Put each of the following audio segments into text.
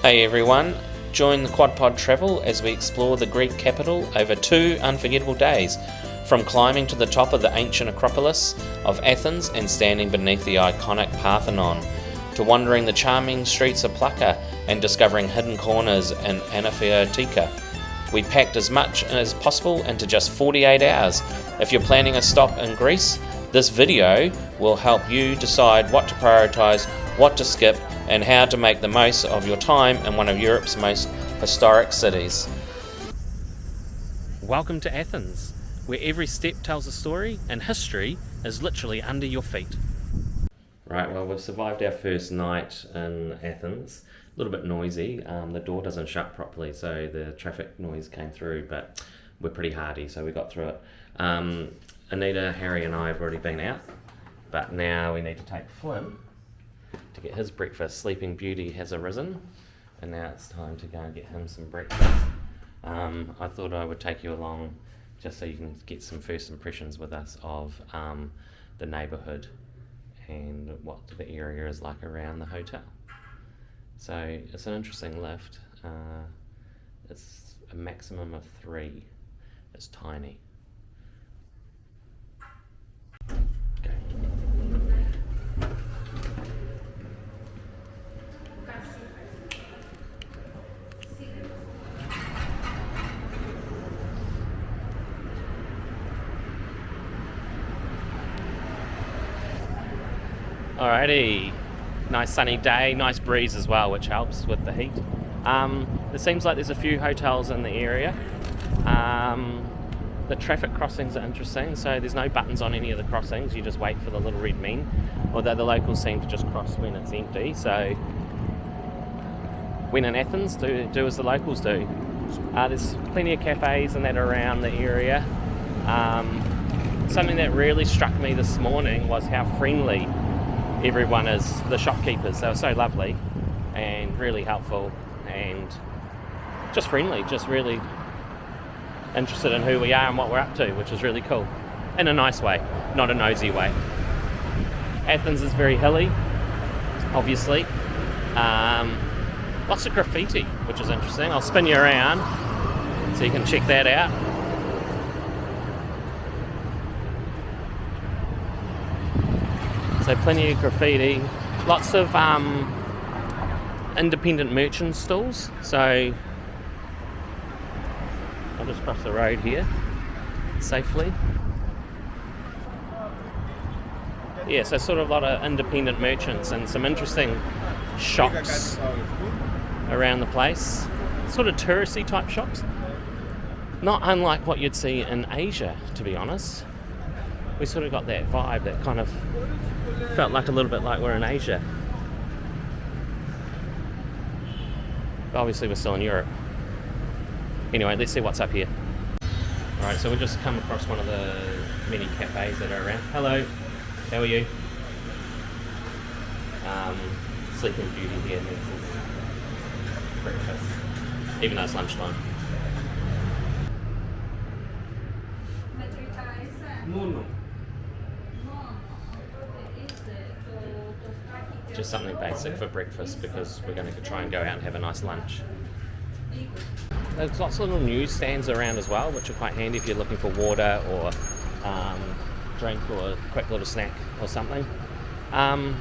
Hey everyone, join the Quadpod Travel as we explore the Greek capital over 2 unforgettable days, from climbing to the top of the ancient Acropolis of Athens and standing beneath the iconic Parthenon, to wandering the charming streets of Plaka and discovering hidden corners in Anafiotika. We packed as much as possible into just 48 hours. If you're planning a stop in Greece, this video will help you decide what to prioritise, what to skip, and how to make the most of your time in one of Europe's most historic cities. Welcome to Athens, where every step tells a story and history is literally under your feet. Right, well, we've survived our first night in Athens. A little bit noisy. The door doesn't shut properly, so the traffic noise came through, but we're pretty hardy, so we got through it. Anita, Harry and I have already been out, but now we need to take Flynn to get his breakfast. Sleeping Beauty has arisen, and now it's time to go and get him some breakfast. I thought I would take you along just so you can get some first impressions with us of the neighbourhood and what the area is like around the hotel. So it's an interesting lift. It's a maximum of 3. It's tiny. Okay. Alrighty, nice sunny day, nice breeze as well, which helps with the heat. It seems like there's a few hotels in the area. The traffic crossings are interesting, so there's no buttons on any of the crossings, you just wait for the little red men, although the locals seem to just cross when it's empty, so when in Athens, do as the locals do. There's plenty of cafes and that around the area. Something that really struck me this morning was how friendly everyone is. The shopkeepers, they were so lovely and really helpful and just friendly, just really interested in who we are and what we're up to, which is really cool, in a nice way, not a nosy way. Athens is very hilly, obviously. Lots of graffiti, which is interesting. I'll spin you around so you can check that out. So plenty of graffiti, lots of independent merchant stalls. So I'll just cross the road here safely. Yeah, so sort of a lot of independent merchants and some interesting shops around the place. Sort of touristy type shops. Not unlike what you'd see in Asia, to be honest. We sort of got that vibe that kind of felt like a little bit like we're in Asia. But obviously we're still in Europe. Anyway, let's see what's up here. Alright, so we've just come across one of the many cafes that are around. Hello, how are you? Sleeping Beauty here makes his breakfast, even though it's lunchtime. Just something basic for breakfast because we're going to try and go out and have a nice lunch. There's lots of little newsstands around as well, which are quite handy if you're looking for water or drink or a quick little snack or something. Right,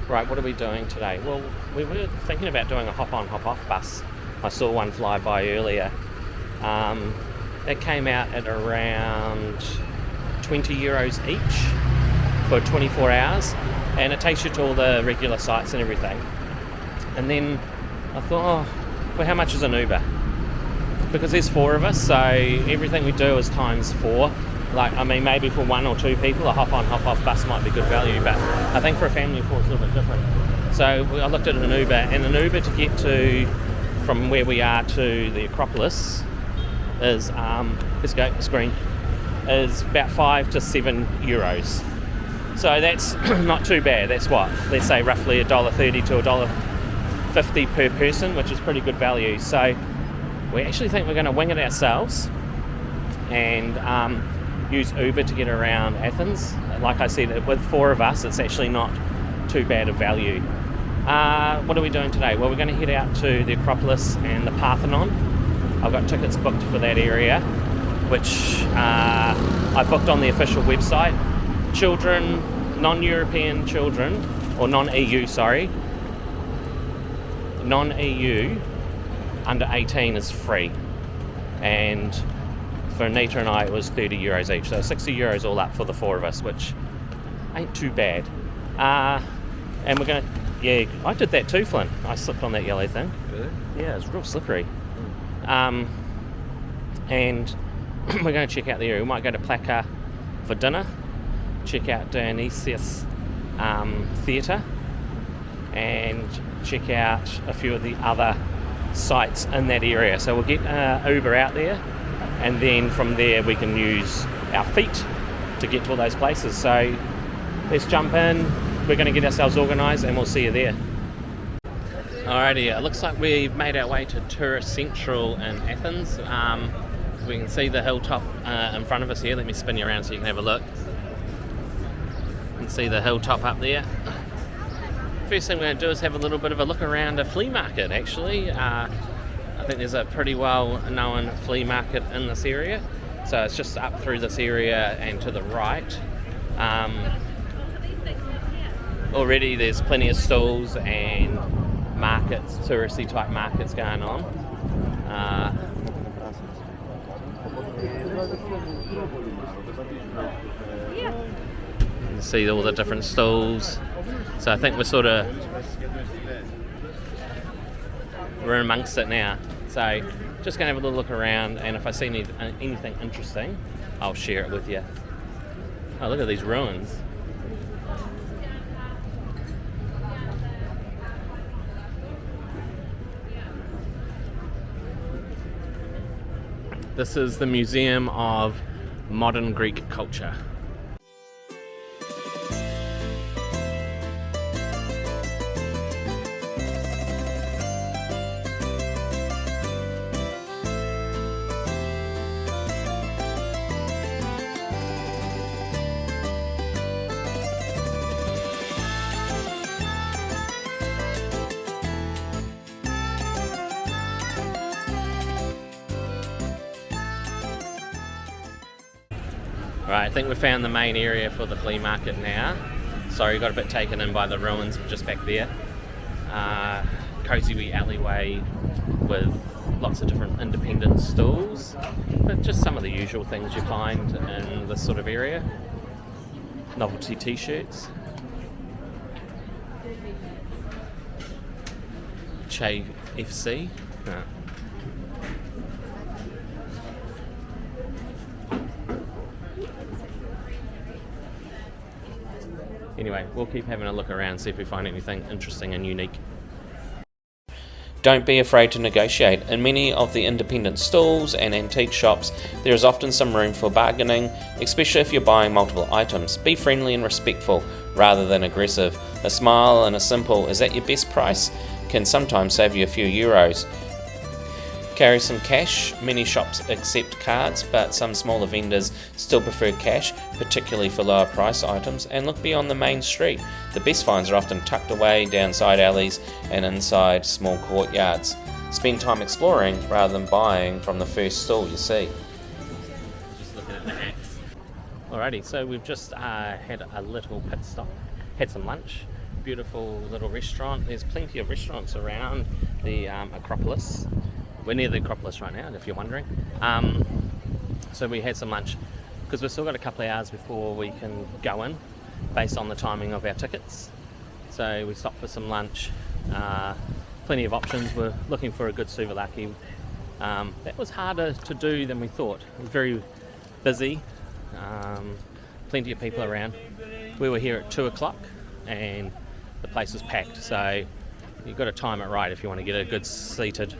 what are we doing today? Well, we were thinking about doing a hop-on, hop-off bus. I saw one fly by earlier. It came out at around €20 each for 24 hours, and it takes you to all the regular sites and everything. And then I thought, well, how much is an Uber? Because there's 4 of us, so everything we do is times 4. Like, I mean, maybe for 1 or 2 people, a hop-on, hop-off bus might be good value, but I think for a family of 4 it's a little bit different. So I looked at an Uber, and an Uber to get to, from where we are to the Acropolis is, let's go, screen, is about €5 to €7. So that's not too bad. That's what, let's say roughly $1.30 to $1.50 per person, which is pretty good value. So we actually think we're going to wing it ourselves and use Uber to get around Athens. Like I said, with 4 of us, it's actually not too bad of value. What are we doing today? Well, we're going to head out to the Acropolis and the Parthenon. I've got tickets booked for that area, which I booked on the official website. Children, non-European children, or non-EU, sorry, non-EU under 18 is free, and for Anita and I it was €30 each, so €60 all up for the four of us, which ain't too bad. And we're gonna, yeah, I did that too, Flynn. I slipped on that yellow thing. Really? Yeah, it's real slippery. And we're going to check out the area. We might go to Plaka for dinner, check out Dionysius Theatre, and check out a few of the other sites in that area. So we'll get Uber out there, and then from there we can use our feet to get to all those places. So let's jump in. We're going to get ourselves organised, and we'll see you there. Alrighty, it looks like we've made our way to Tourist Central in Athens. We can see the hilltop in front of us here. Let me spin you around so you can have a look. You can see the hilltop up there. First thing we're going to do is have a little bit of a look around a flea market, actually. I think there's a pretty well known flea market in this area. So it's just up through this area and to the right. Already there's plenty of stalls and markets, touristy type markets going on. You can see all the different stalls. So I think we're amongst it now. So just going to have a little look around, and if I see anything interesting, I'll share it with you. Oh, look at these ruins. This is the Museum of Modern Greek Culture. Right, I think we've found the main area for the flea market now. Sorry, got a bit taken in by the ruins just back there. Cozy wee alleyway with lots of different independent stalls, but just some of the usual things you find in this sort of area. Novelty t-shirts. Che FC. Anyway, we'll keep having a look around, see if we find anything interesting and unique. Don't be afraid to negotiate. In many of the independent stalls and antique shops, there is often some room for bargaining, especially if you're buying multiple items. Be friendly and respectful rather than aggressive. A smile and a simple "is that your best price?" can sometimes save you a few euros. Carry some cash. Many shops accept cards, but some smaller vendors still prefer cash, particularly for lower price items. And look beyond the main street. The best finds are often tucked away down side alleys and inside small courtyards. Spend time exploring rather than buying from the first stall you see. Just looking at the hats. Alrighty, so we've just had a little pit stop, had some lunch. Beautiful little restaurant. There's plenty of restaurants around the Acropolis. We're near the Acropolis right now, if you're wondering. So we had some lunch because we've still got a couple of hours before we can go in based on the timing of our tickets. So we stopped for some lunch. Plenty of options. We're looking for a good souvlaki. That was harder to do than we thought. It was very busy. Plenty of people around. We were here at 2 o'clock and the place was packed. So you've got to time it right if you want to get a good seated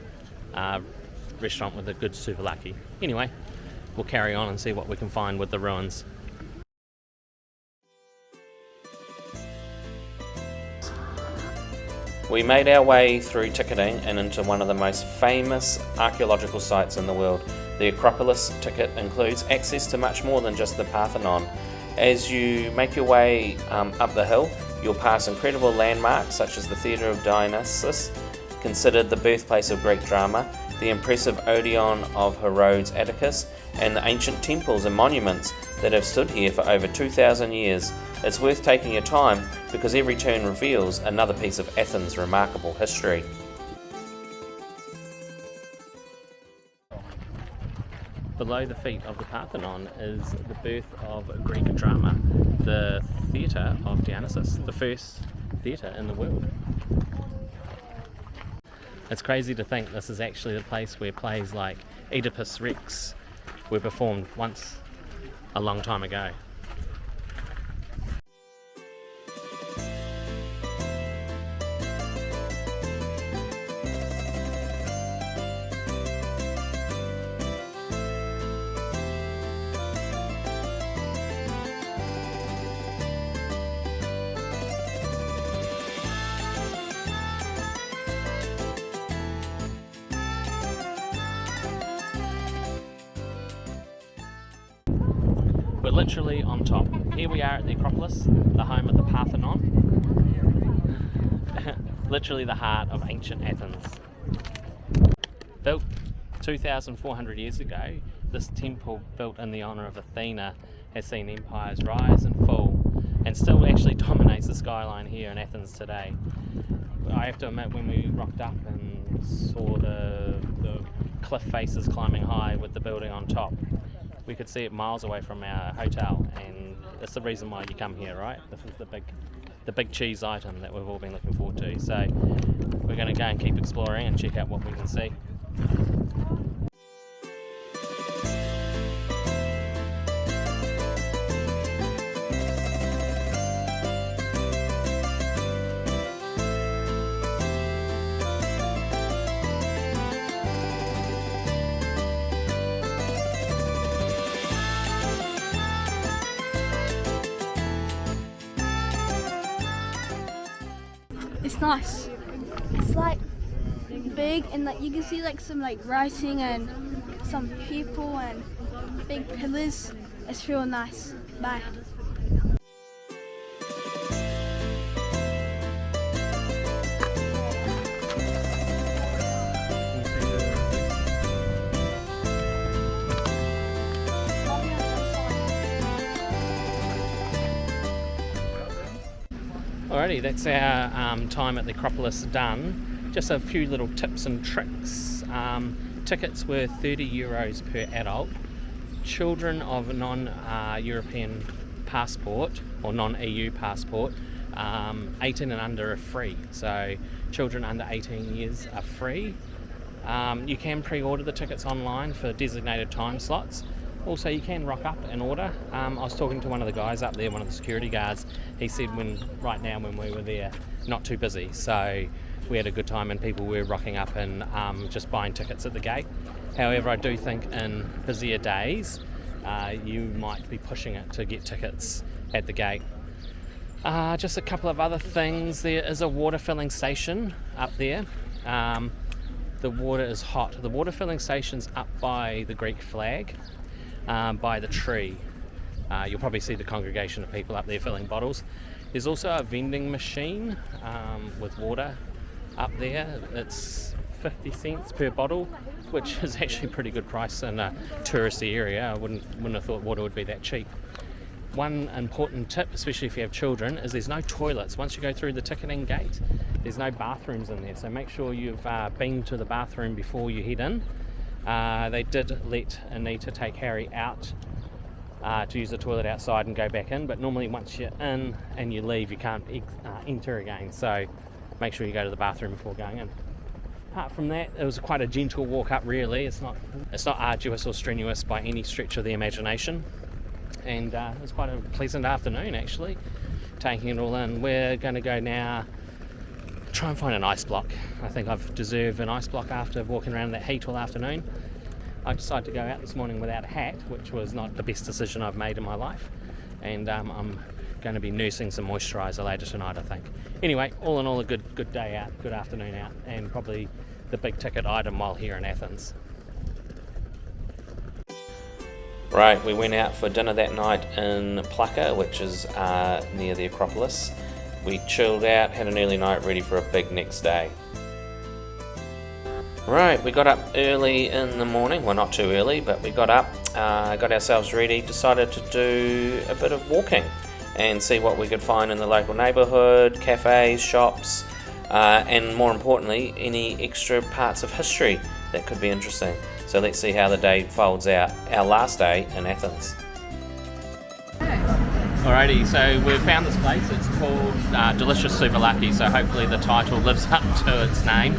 restaurant with a good souvlaki. Anyway, we'll carry on and see what we can find with the ruins. We made our way through ticketing and into one of the most famous archaeological sites in the world. The Acropolis ticket includes access to much more than just the Parthenon. As you make your way up the hill, You'll pass incredible landmarks such as the Theatre of Dionysus, considered the birthplace of Greek drama, the impressive Odeon of Herodes Atticus, and the ancient temples and monuments that have stood here for over 2,000 years. It's worth taking your time because every turn reveals another piece of Athens' remarkable history. Below the feet of the Parthenon is the birth of Greek drama, the Theatre of Dionysus, the first theatre in the world. It's crazy to think this is actually the place where plays like Oedipus Rex were performed once a long time ago. We're literally on top. Here we are at the Acropolis, the home of the Parthenon. Literally the heart of ancient Athens. Built 2,400 years ago, this temple, built in the honour of Athena, has seen empires rise and fall, and still actually dominates the skyline here in Athens today. I have to admit, when we rocked up and saw the cliff faces climbing high with the building on top, we could see it miles away from our hotel, and that's the reason why you come here, right? This is the big cheese item that we've all been looking forward to. So we're going to go and keep exploring and check out what we can see. It's nice. It's like big, and like you can see like some like writing and some people and big pillars. It's real nice. Bye. Alrighty, that's our time at the Acropolis done. Just a few little tips and tricks. Tickets were €30 per adult. Children of non-European passport or non-EU passport, 18 and under are free. So children under 18 years are free. You can pre-order the tickets online for designated time slots. Also, you can rock up and order. I was talking to one of the guys up there, one of the security guards. He said right now when we were there, not too busy. So we had a good time and people were rocking up and just buying tickets at the gate. However, I do think in busier days, you might be pushing it to get tickets at the gate. Just a couple of other things. There is a water filling station up there. The water is hot. The water filling station's up by the Greek flag. By the tree. You'll probably see the congregation of people up there filling bottles. There's also a vending machine with water up there. It's 50 cents per bottle, which is actually a pretty good price in a touristy area. I wouldn't have thought water would be that cheap. One important tip, especially if you have children, is there's no toilets. Once you go through the ticketing gate, there's no bathrooms in there, so make sure you've been to the bathroom before you head in. They did let Anita take Harry out to use the toilet outside and go back in, but normally once you're in and you leave, you can't enter again, so make sure you go to the bathroom before going in. Apart from that, it was quite a gentle walk up really. It's not arduous or strenuous by any stretch of the imagination, and it was quite a pleasant afternoon actually, taking it all in. We're going to go now try and find an ice block. I think I've deserved an ice block after walking around in that heat all afternoon. I decided to go out this morning without a hat, which was not the best decision I've made in my life, and I'm going to be nursing some moisturiser later tonight, I think. Anyway, all in all, a good day out, good afternoon out, and probably the big ticket item while here in Athens. Right, we went out for dinner that night in Plaka, which is near the Acropolis. We chilled out, had an early night, ready for a big next day. Right, we got up early in the morning, well not too early, but we got up, got ourselves ready, decided to do a bit of walking and see what we could find in the local neighbourhood, cafes, shops, and more importantly, any extra parts of history that could be interesting. So let's see how the day folds out, our last day in Athens. Alrighty, so we've found this place. It's called Delicious Souvlaki, so hopefully the title lives up to its name.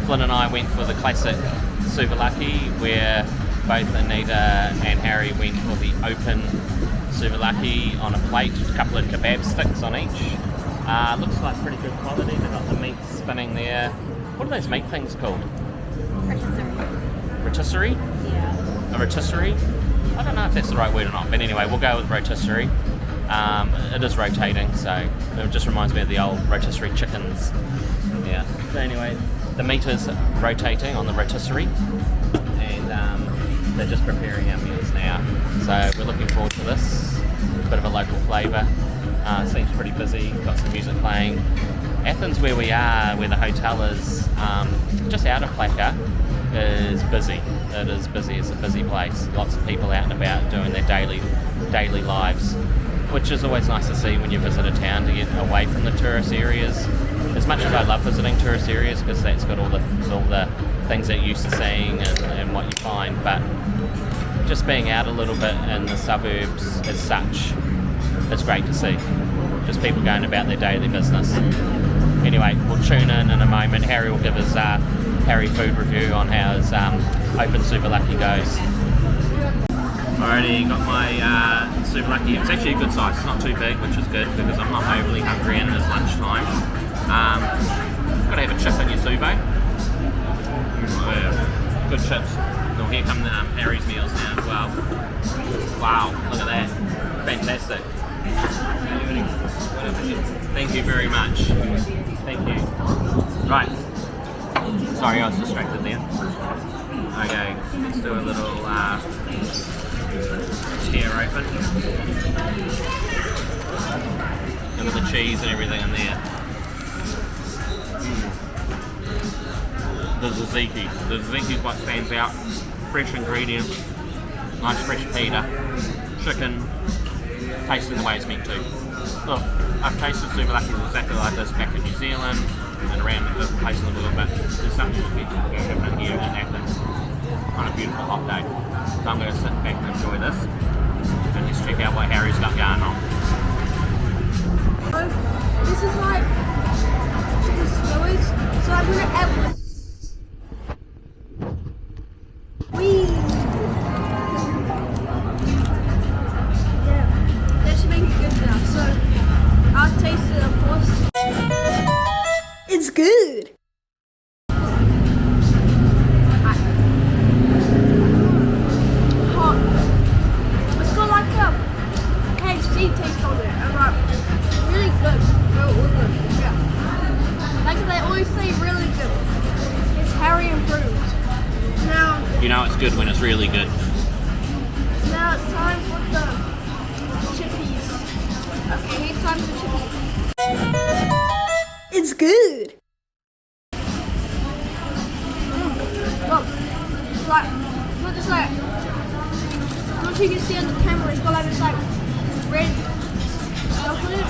Flynn and I went for the classic souvlaki, where both Anita and Harry went for the open souvlaki on a plate, a couple of kebab sticks on each. Looks like pretty good quality. They've got the meat spinning there. What are those meat things called? Rotisserie? Yeah. A rotisserie? I don't know if that's the right word or not, but anyway, we'll go with rotisserie. It is rotating, so it just reminds me of the old rotisserie chickens. Yeah. So anyway, the meat is rotating on the rotisserie, and they're just preparing our meals now. So we're looking forward to this. Bit of a local flavour. Seems pretty busy. Got some music playing. Athens, where we are, where the hotel is, just out of Plaka, is busy. It is busy. It's a busy place. Lots of people out and about doing their daily lives, which is always nice to see when you visit a town, to get away from the tourist areas. As much as I love visiting tourist areas, because that's got all the things that you're used to seeing and what you find, but just being out a little bit in the suburbs as such, it's great to see. Just people going about their daily business. Anyway, we'll tune in a moment. Harry will give his Harry food review on how his open souvlaki goes. Alrighty, got my souvlaki. It's actually a good size. It's not too big, which is good because I'm not overly hungry and it's lunchtime. Got to have a chip in your suvo. Good chips. Oh, here come Harry's meals now as well. Wow, look at that. Fantastic. Thank you very much. Thank you. Right. Sorry, I was distracted there. Okay, let's do a little tear open. Look at the cheese and everything in there. The tzatziki. The tzatziki is what stands out. Fresh ingredients, nice fresh pita, chicken, tasting the way it's meant to. Look, I've tasted souvlaki exactly like this back in New Zealand and around different places in the world, but there's something special happening here in Athens on a beautiful hot day. So I'm going to sit back and enjoy this, and let's check out what Harry's got going on. This is like chicken skewers, so I'm going to add that should make it good now, so I'll taste it, of course. It's good! Hot. It's got like a KFC taste on it, and like, really good. Really good, yeah. Like they always say, really good. It's Harry improved. Now, You know it's good when it's really good. now it's time for the chippies. Okay, it's time for the chippies. It's good. Look, like, not just like, not you can see on the camera, it's got like this like red stuff in it.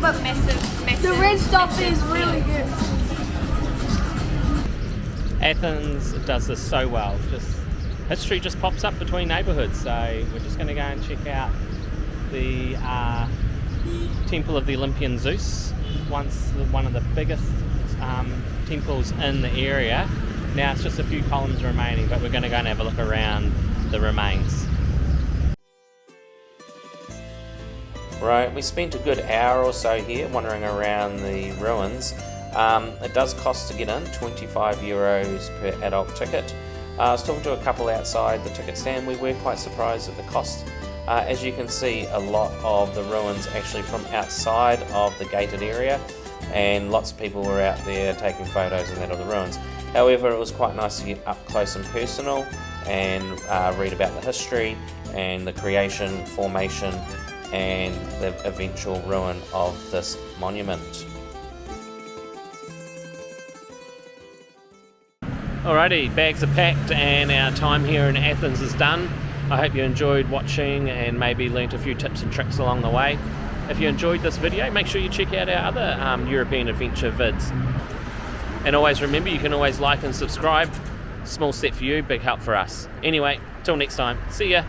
But massive. The red stuff is really good. Athens does this so well. Just history just pops up between neighbourhoods. So we're just going to go and check out the Temple of the Olympian Zeus. Once one of the biggest temples in the area. Now it's just a few columns remaining, but we're going to go and have a look around the remains. Right, we spent a good hour or so here wandering around the ruins. It does cost to get in, 25 euros per adult ticket. I was talking to a couple outside the ticket stand. We were quite surprised at the cost. As you can see, a lot of the ruins actually from outside of the gated area, and lots of people were out there taking photos and that of the ruins. However, it was quite nice to get up close and personal and read about the history and the creation, formation and the eventual ruin of this monument. Alrighty, bags are packed and our time here in Athens is done. I hope you enjoyed watching and maybe learnt a few tips and tricks along the way. If you enjoyed this video, make sure you check out our other European adventure vids. And always remember, you can always like and subscribe. Small step for you, big help for us. Anyway, till next time, see ya.